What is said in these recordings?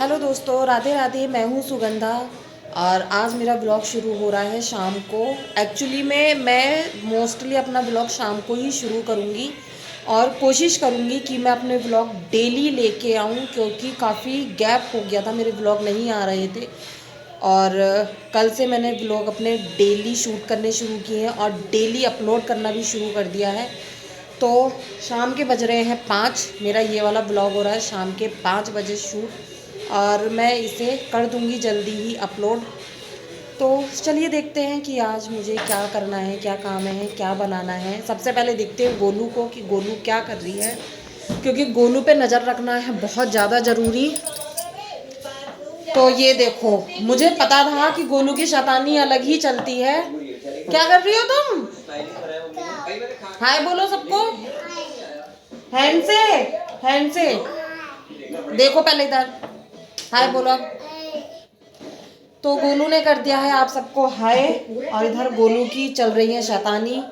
Hello दोस्तों, राधे राधे। मैं हूँ सुगंधा और आज मेरा ब्लॉग शुरू हो रहा है शाम को। एक्चुअली में मैं मोस्टली अपना ब्लॉग शाम को ही शुरू करूँगी और कोशिश करूँगी कि मैं अपने ब्लॉग डेली लेके आऊँ, क्योंकि काफ़ी गैप हो गया था, मेरे ब्लॉग नहीं आ रहे थे। और कल से मैंने ब्लॉग अपने डेली शूट करने शुरू किए हैं और डेली अपलोड करना भी शुरू कर दिया है। तो शाम के बज रहे हैं 5। मेरा ये वाला ब्लॉग हो रहा है शाम के 5 बजे शूट और मैं इसे कर दूंगी जल्दी ही अपलोड। तो चलिए देखते हैं कि आज मुझे क्या करना है, क्या काम है, क्या बनाना है। सबसे पहले देखते हैं गोलू को कि गोलू क्या कर रही है, क्योंकि गोलू पे नज़र रखना है बहुत ज़्यादा ज़रूरी। तो ये देखो, मुझे पता था कि गोलू की शैतानी अलग ही चलती है। क्या कर रही हो तुम? हाय बोलो सबको, हैंड से, हैंड से देखो पहले इधर, हाय बोलो अब। तो गोलू ने कर दिया है आप सबको हाय, और इधर गोलू की चल रही है शैतानी।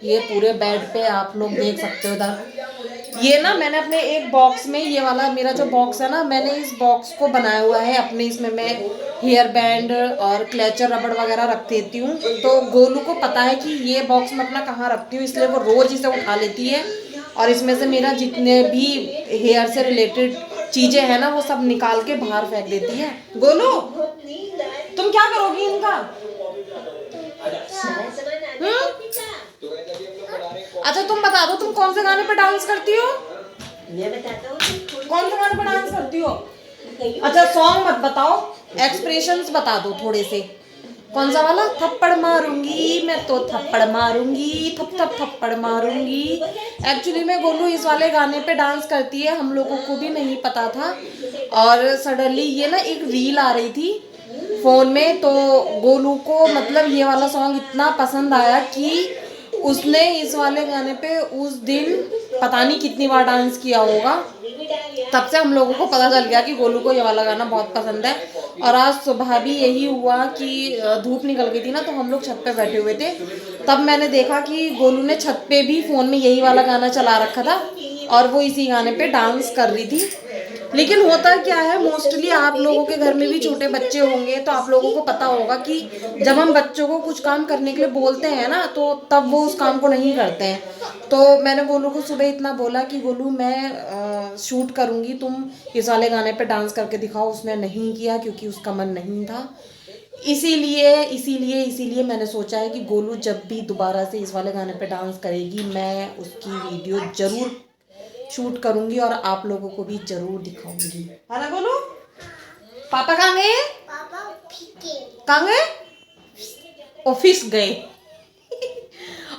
ये पूरे बेड पे आप लोग देख सकते हो। इधर ये ना मैंने अपने एक बॉक्स में, ये वाला मेरा जो बॉक्स है ना, मैंने इस बॉक्स को बनाया हुआ है अपने। इसमें मैं हेयर बैंड और क्लेचर रबड़ वगैरह रख देती हूँ। तो गोलू को पता है कि ये बॉक्स मैं अपना कहाँ रखती हूँ, इसलिए वो रोज़ इसे उठा लेती है और इसमें से मेरा जितने भी हेयर से रिलेटेड चीज़ें हैं ना, वो सब निकाल के बाहर फेंक देती है। गोलू तुम क्या करोगी इनका? अच्छा तुम बता दो, तुम कौन से गाने पर डांस करती हो? मैं बताता हूँ। कौन से गाने पर डांस करती हो? अच्छा सॉन्ग मत बताओ, एक्सप्रेशंस बता दो थोड़े से। कौन सा वाला? थप्पड़ मारूंगी मैं तो थप्पड़ मारूंगी, थप थप थप्पड़ मारूंगी। एक्चुअली में गोलू इस वाले गाने पे डांस करती है, हम लोगों को भी नहीं पता था। और सडनली ये ना एक रील आ रही थी फ़ोन में, तो गोलू को मतलब ये वाला सॉन्ग इतना पसंद आया कि उसने इस वाले गाने पे उस दिन पता नहीं कितनी बार डांस किया होगा। तब से हम लोगों को पता चल गया कि गोलू को ये वाला गाना बहुत पसंद है। और आज सुबह भी यही हुआ कि धूप निकल गई थी ना, तो हम लोग छत पे बैठे हुए थे। तब मैंने देखा कि गोलू ने छत पे भी फ़ोन में यही वाला गाना चला रखा था और वो इसी गाने पे डांस कर रही थी। लेकिन होता क्या है, मोस्टली आप लोगों के घर में भी छोटे बच्चे होंगे, तो आप लोगों को पता होगा कि जब हम बच्चों को कुछ काम करने के लिए बोलते हैं ना, तो तब वो उस काम को नहीं करते हैं। तो मैंने गोलू को सुबह इतना बोला कि गोलू मैं शूट करूँगी, तुम इस वाले गाने पे डांस करके दिखाओ। उसने नहीं किया क्योंकि उसका मन नहीं था। इसीलिए मैंने सोचा है कि गोलू जब भी दोबारा से इस वाले गाने पे डांस करेगी, मैं उसकी वीडियो ज़रूर शूट करूंगी और आप लोगों को भी जरूर दिखाऊंगी, है ना गोलू? पापा कहाँ गए? कहाँ गए? ऑफिस गए।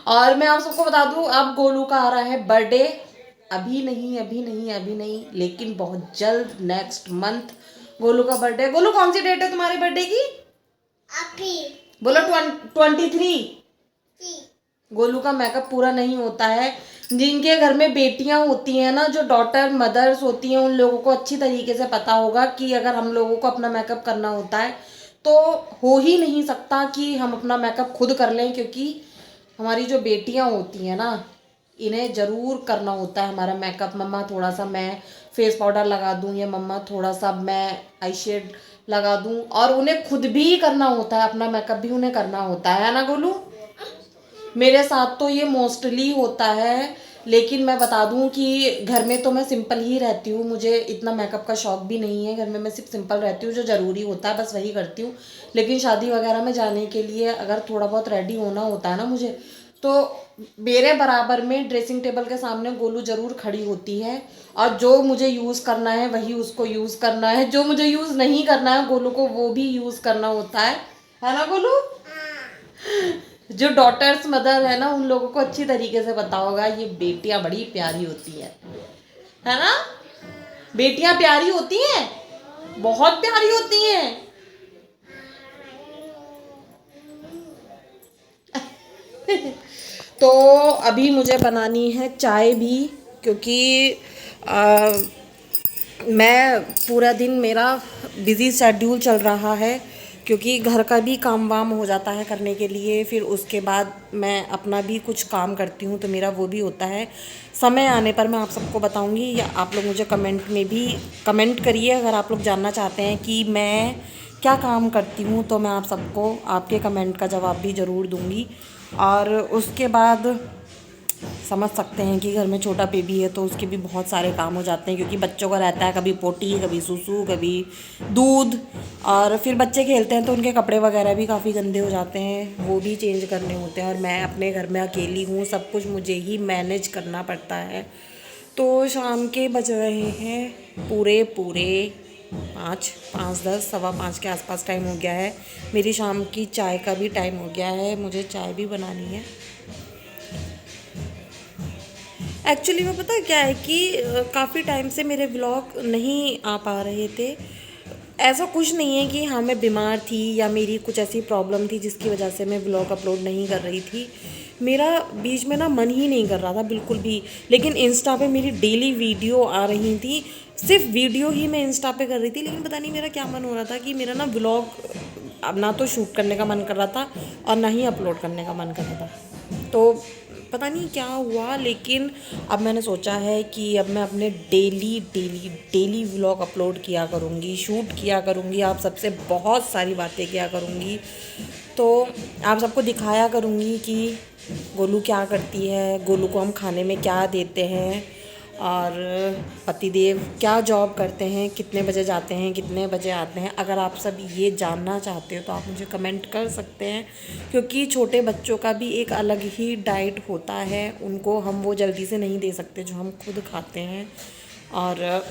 और मैं आप सबको बता दूं, अब गोलू का आ रहा है बर्थडे। अभी नहीं, लेकिन बहुत जल्द, नेक्स्ट मंथ गोलू का बर्थडे। गोलू कौन सी डेट है तुम्हारी बर्थडे की? अभी बोलो 23। गोलू का मेकअप पूरा नहीं होता है। जिनके घर में बेटियां होती हैं ना, जो डॉटर मदर्स होती हैं, उन लोगों को अच्छी तरीके से पता होगा कि अगर हम लोगों को अपना मेकअप करना होता है तो हो ही नहीं सकता कि हम अपना मेकअप खुद कर लें, क्योंकि हमारी जो बेटियां होती हैं ना, इन्हें ज़रूर करना होता है हमारा मेकअप। मम्मा थोड़ा सा मैं फेस पाउडर लगा दूँ, या मम्मा थोड़ा सा मैं आई शेड लगा दूँ, और उन्हें खुद भी करना होता है, अपना मेकअप भी उन्हें करना होता है ना गोलू? मेरे साथ तो ये मोस्टली होता है। लेकिन मैं बता दूं कि घर में तो मैं सिंपल ही रहती हूँ, मुझे इतना मेकअप का शौक भी नहीं है। घर में मैं सिर्फ सिंपल रहती हूँ, जो ज़रूरी होता है बस वही करती हूँ। लेकिन शादी वगैरह में जाने के लिए अगर थोड़ा बहुत रेडी होना होता है ना मुझे, तो मेरे बराबर में ड्रेसिंग टेबल के सामने गोलू ज़रूर खड़ी होती है, और जो मुझे यूज़ करना है वही उसको यूज़ करना है, जो मुझे यूज़ नहीं करना है गोलू को वो भी यूज़ करना होता है ना गोलू? जो डॉटर्स मदर है ना, उन लोगों को अच्छी तरीके से पता होगा ये बेटियां बड़ी प्यारी होती है ना? बेटियां प्यारी होती हैं, बहुत प्यारी होती हैं। तो अभी मुझे बनानी है चाय भी, क्योंकि मैं पूरा दिन, मेरा बिज़ी शेड्यूल चल रहा है, क्योंकि घर का भी काम वाम हो जाता है करने के लिए, फिर उसके बाद मैं अपना भी कुछ काम करती हूँ, तो मेरा वो भी होता है। समय आने पर मैं आप सबको बताऊंगी, या आप लोग मुझे कमेंट में भी कमेंट करिए अगर आप लोग जानना चाहते हैं कि मैं क्या काम करती हूँ, तो मैं आप सबको आपके कमेंट का जवाब भी ज़रूर दूंगी। और उसके बाद समझ सकते हैं कि घर में छोटा बेबी है तो उसके भी बहुत सारे काम हो जाते हैं, क्योंकि बच्चों का रहता है कभी पोटी, कभी सुसु, कभी दूध, और फिर बच्चे खेलते हैं तो उनके कपड़े वगैरह भी काफ़ी गंदे हो जाते हैं, वो भी चेंज करने होते हैं। और मैं अपने घर में अकेली हूँ, सब कुछ मुझे ही मैनेज करना पड़ता है। तो शाम के बज रहे हैं पूरे पूरे 5:10, 5:15 के आसपास टाइम हो गया है। मेरी शाम की चाय का भी टाइम हो गया है, मुझे चाय भी बनानी है। एक्चुअली में पता है क्या है कि काफ़ी टाइम से मेरे व्लॉग नहीं आ पा रहे थे। ऐसा कुछ नहीं है कि हाँ मैं बीमार थी या मेरी कुछ ऐसी प्रॉब्लम थी जिसकी वजह से मैं व्लॉग अपलोड नहीं कर रही थी। मेरा बीच में ना मन ही नहीं कर रहा था बिल्कुल भी। लेकिन इंस्टा पे मेरी डेली वीडियो आ रही थी, सिर्फ वीडियो ही मैं इंस्टा पे कर रही थी, लेकिन पता नहीं मेरा क्या मन हो रहा था कि मेरा ना व्लॉग अब ना तो शूट करने का मन कर रहा था और ना ही अपलोड करने का मन कर रहा था। तो पता नहीं क्या हुआ, लेकिन अब मैंने सोचा है कि अब मैं अपने daily daily daily vlog upload किया करूँगी, शूट किया करूँगी, आप सबसे बहुत सारी बातें किया करूँगी। तो आप सबको दिखाया करूँगी कि गोलू क्या करती है, गोलू को हम खाने में क्या देते हैं, और पतिदेव क्या जॉब करते हैं, कितने बजे जाते हैं, कितने बजे आते हैं। अगर आप सब ये जानना चाहते हो तो आप मुझे कमेंट कर सकते हैं, क्योंकि छोटे बच्चों का भी एक अलग ही डाइट होता है, उनको हम वो जल्दी से नहीं दे सकते जो हम खुद खाते हैं। और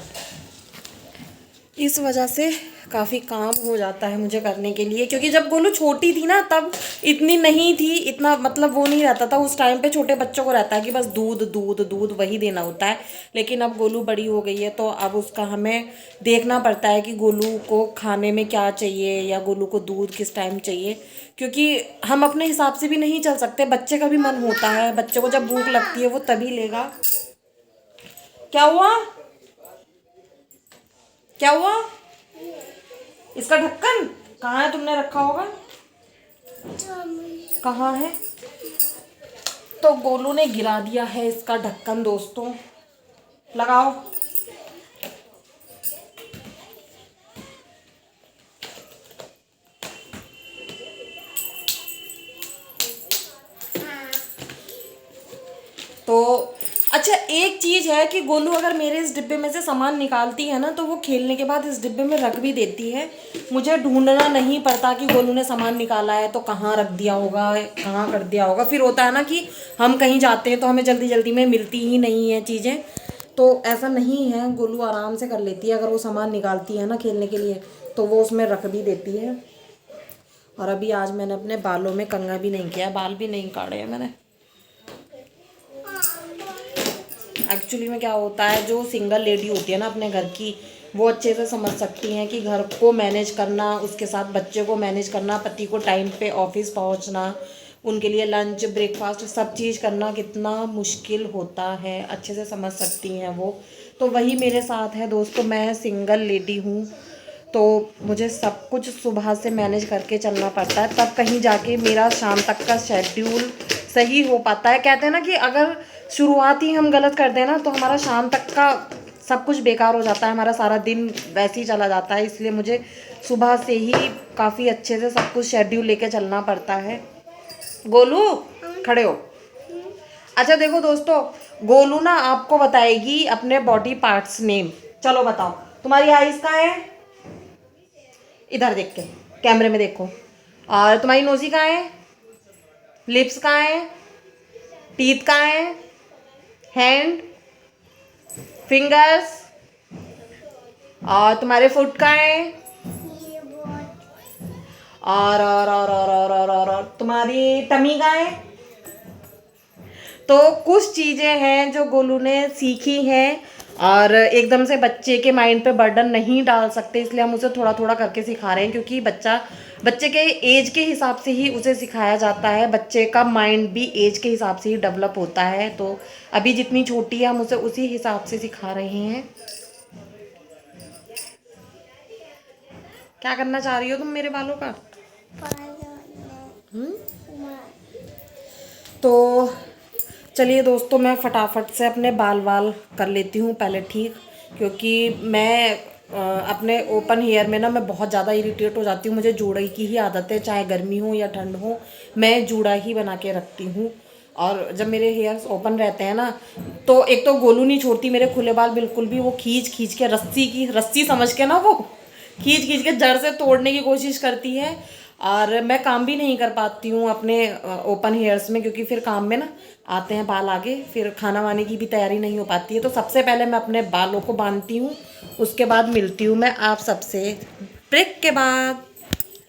इस वजह से काफ़ी काम हो जाता है मुझे करने के लिए, क्योंकि जब गोलू छोटी थी ना तब इतनी नहीं थी, इतना मतलब वो नहीं रहता था उस टाइम पे। छोटे बच्चों को रहता है कि बस दूध दूध दूध वही देना होता है, लेकिन अब गोलू बड़ी हो गई है तो अब उसका हमें देखना पड़ता है कि गोलू को खाने में क्या चाहिए या गोलू को दूध किस टाइम चाहिए, क्योंकि हम अपने हिसाब से भी नहीं चल सकते। बच्चे का भी मन होता है, बच्चे को जब भूख लगती है वो तभी लेगा। क्या हुआ, क्या हुआ? इसका ढक्कन कहाँ है, तुमने रखा होगा? कहाँ है? तो गोलू ने गिरा दिया है इसका ढक्कन दोस्तों, लगाओ। तो अच्छा एक चीज़ है कि गोलू अगर मेरे इस डिब्बे में से सामान निकालती है ना तो वो खेलने के बाद इस डिब्बे में रख भी देती है। मुझे ढूंढना नहीं पड़ता कि गोलू ने सामान निकाला है तो कहाँ रख दिया होगा, कहाँ कर दिया होगा। फिर होता है ना कि हम कहीं जाते हैं तो हमें जल्दी जल्दी में मिलती ही नहीं है चीज़ें, तो ऐसा नहीं है, गोलू आराम से कर लेती है। अगर वो सामान निकालती है ना खेलने के लिए तो वो उसमें रख भी देती है। और अभी आज मैंने अपने बालों में कंघा भी नहीं किया, बाल भी नहीं काटे हैं मैंने। एक्चुअली में क्या होता है, जो सिंगल लेडी होती है ना अपने घर की, वो अच्छे से समझ सकती हैं कि घर को मैनेज करना, उसके साथ बच्चे को मैनेज करना, पति को टाइम पे ऑफिस पहुंचना, उनके लिए लंच ब्रेकफास्ट सब चीज़ करना कितना मुश्किल होता है, अच्छे से समझ सकती हैं वो। तो वही मेरे साथ है दोस्तों, मैं सिंगल लेडी हूँ तो मुझे सब कुछ सुबह से मैनेज करके चलना पड़ता है, तब कहीं जाके मेरा शाम तक का शेड्यूल सही हो पाता है। कहते हैं ना कि अगर शुरुआत ही हम गलत कर दें ना तो हमारा शाम तक का सब कुछ बेकार हो जाता है, हमारा सारा दिन वैसे ही चला जाता है। इसलिए मुझे सुबह से ही काफ़ी अच्छे से सब कुछ शेड्यूल लेके चलना पड़ता है। गोलू खड़े हो। अच्छा देखो दोस्तों, गोलू ना आपको बताएगी अपने बॉडी पार्ट्स नेम। चलो बताओ, तुम्हारी आईज कहाँ है? इधर देख के कैमरे में देखो। और तुम्हारी नोज़ी कहाँ है? लिप्स कहाँ है? टीथ कहाँ है? हैंड, फिंगर्स, और तुम्हारे फुट कहाँ है? और तुम्हारी टमी कहाँ है? तो कुछ चीज़ें हैं जो गोलू ने सीखी हैं, और एकदम से बच्चे के माइंड पे बर्डन नहीं डाल सकते, इसलिए हम उसे थोड़ा थोड़ा करके सिखा रहे हैं, क्योंकि बच्चे के एज के हिसाब से ही उसे सिखाया जाता है। बच्चे का माइंड भी एज के हिसाब से ही डेवलप होता है, तो अभी जितनी छोटी है हम उसे उसी हिसाब से सिखा रहे हैं। क्या करना चाह रही हो तुम मेरे बालों का? तो चलिए दोस्तों, मैं फटाफट से अपने बाल वाल कर लेती हूँ पहले ठीक, क्योंकि मैं अपने ओपन हेयर में ना मैं बहुत ज़्यादा इरिटेट हो जाती हूँ। मुझे जूड़े की ही आदत है, चाहे गर्मी हो या ठंड हो, मैं जूड़ा ही बना के रखती हूँ। और जब मेरे हेयर्स ओपन रहते हैं ना, तो एक तो गोलू नहीं छोड़ती मेरे खुले बाल बिल्कुल भी। वो खींच खींच के रस्सी समझ के ना, वो खींच खींच के जड़ से तोड़ने की कोशिश करती है। और मैं काम भी नहीं कर पाती हूँ अपने ओपन हेयर्स में, क्योंकि फिर काम में ना आते हैं बाल आगे, फिर खाना वाने की भी तैयारी नहीं हो पाती है। तो सबसे पहले मैं अपने बालों को बांधती हूँ, उसके बाद मिलती हूँ मैं आप सबसे ब्रेक के बाद।